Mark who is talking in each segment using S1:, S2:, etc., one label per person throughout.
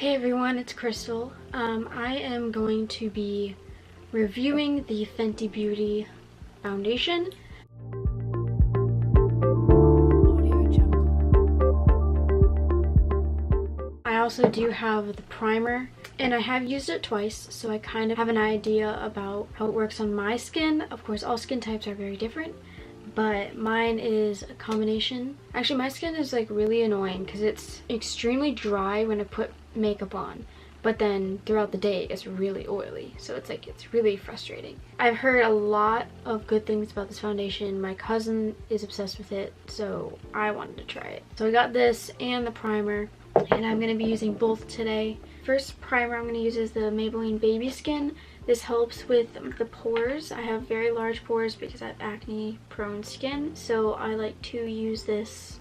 S1: Hey everyone, it's Crystal. I am going to be reviewing the Fenty Beauty Foundation. I also do have the primer, and I have used it twice, so I kind of have an idea about how it works on my skin. Of course, all skin types are very different, but mine is a combination. Actually, my skin is like really annoying because it's extremely dry when I put makeup on, but then throughout the day it's really oily, so it's really frustrating. I've heard a lot of good things about this foundation. My cousin is obsessed with it, so I wanted to try it. So I got this and the primer, and I'm going to be using both today. First primer I'm going to use is the Maybelline Baby Skin. This helps with the pores. I have very large pores because I have acne prone skin, so I like to use this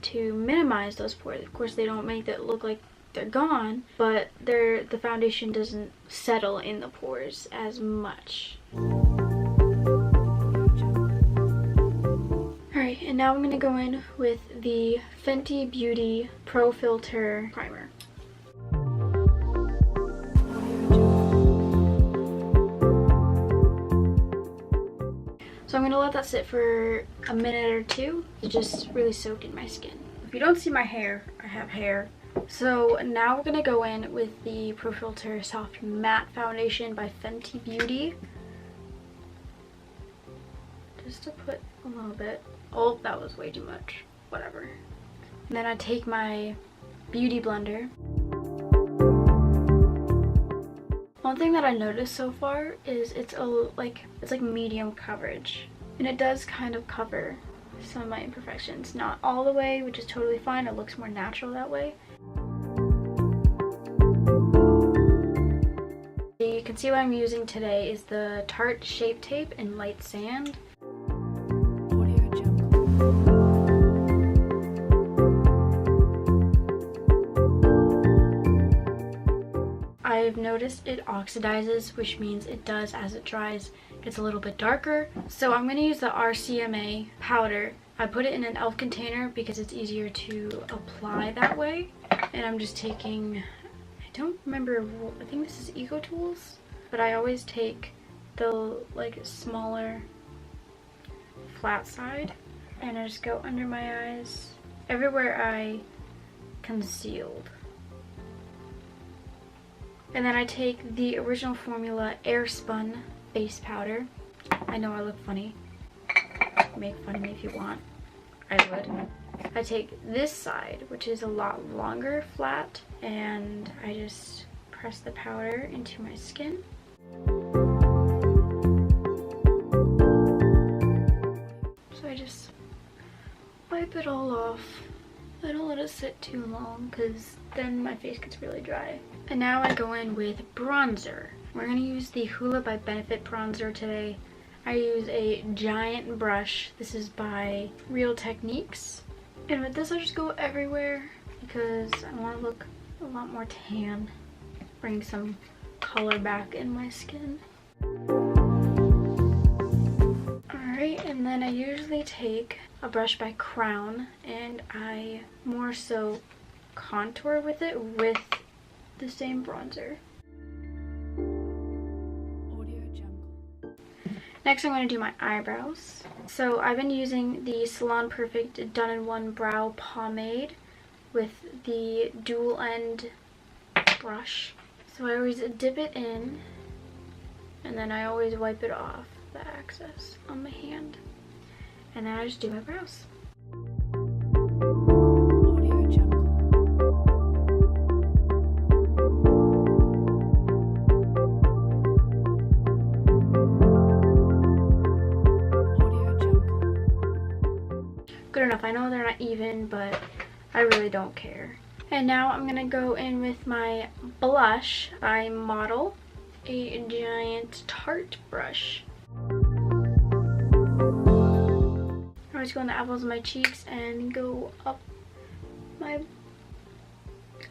S1: to minimize those pores. Of course, they don't make it look like they're gone, but the foundation doesn't settle in the pores as much. Alright, and now I'm going to go in with the Fenty Beauty Pro Filter Primer. So I'm going to let that sit for a minute or two to just really soak in my skin. If you don't see my hair, I have hair. So now we're going to go in with the Pro Filter Soft Matte Foundation by Fenty Beauty. Just to put a little bit. Oh, that was way too much. Whatever. And then I take my beauty blender. One thing that I noticed so far is it's like medium coverage, and it does kind of cover some of my imperfections. Not all the way, which is totally fine. It looks more natural that way. The concealer I'm using today is the Tarte Shape Tape in Light Sand. I've noticed it oxidizes, which means it does, as it dries, gets a little bit darker. So I'm going to use the RCMA powder. I put it in an e.l.f. container because it's easier to apply that way. And I'm just taking, I don't remember, I think this is Eco Tools, but I always take the smaller flat side, and I just go under my eyes, everywhere I concealed. And then I take the original formula Airspun face powder. I know I look funny. Make fun of me if you want. I would. I take this side, which is a lot longer flat, and I just press the powder into my skin. So I just wipe it all off. I don't let it sit too long because then my face gets really dry. And now I go in with bronzer. We're going to use the Hoola by Benefit bronzer today. I use a giant brush. This is by Real Techniques. And with this I just go everywhere because I want to look a lot more tan. Bring some color back in my skin. Alright, and then I usually take a brush by Crown, and I more so contour with it with the same bronzer. Next I'm going to do my eyebrows. So I've been using the Salon Perfect Done-in-One Brow Pomade with the dual end brush. So I always dip it in, and then I always wipe it off, the excess on my hand. And then I just do my brows. Good enough. I know they're not even, but I really don't care. And now I'm gonna go in with my blush by Model, a giant Tarte brush. I just go on the apples of my cheeks and go up my,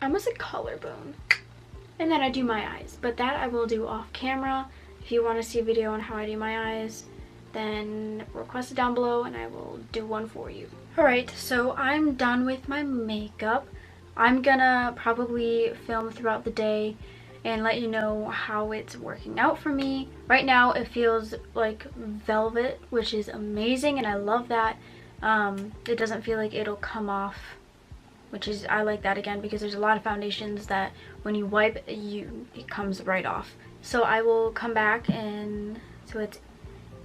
S1: I almost said collarbone. And then I do my eyes, but that I will do off camera. If you want to see a video on how I do my eyes, then request it down below and I will do one for you. Alright, so I'm done with my makeup. I'm gonna probably film throughout the day and let you know how it's working out for me. Right now it feels like velvet, which is amazing, and I love that. It doesn't feel like it'll come off, which is, I like that again, because there's a lot of foundations that when you wipe it comes right off. So I will come back, and so it's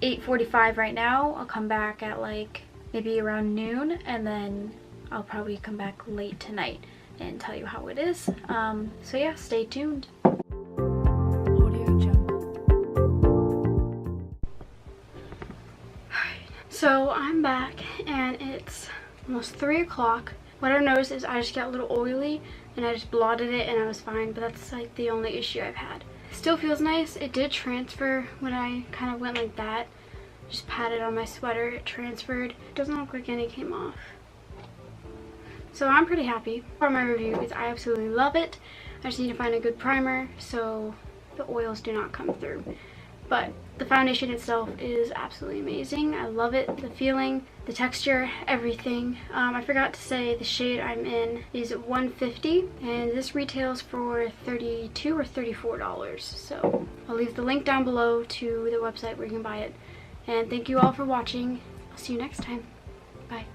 S1: 8:45 right now. I'll come back at like maybe around noon, and then I'll probably come back late tonight and tell you how it is. So yeah, stay tuned. So I'm back and it's almost 3 o'clock. What I noticed is I just got a little oily and I just blotted it and I was fine, but that's like the only issue I've had. Still feels nice. It did transfer when I kind of went like that. Just patted on my sweater, it transferred. Doesn't look like any came off. So I'm pretty happy. For my review is I absolutely love it. I just need to find a good primer so the oils do not come through. But the foundation itself is absolutely amazing. I love it, the feeling, the texture, everything. I forgot to say the shade I'm in is 150 and this retails for $32 or $34. So I'll leave the link down below to the website where you can buy it. And thank you all for watching. I'll see you next time. Bye.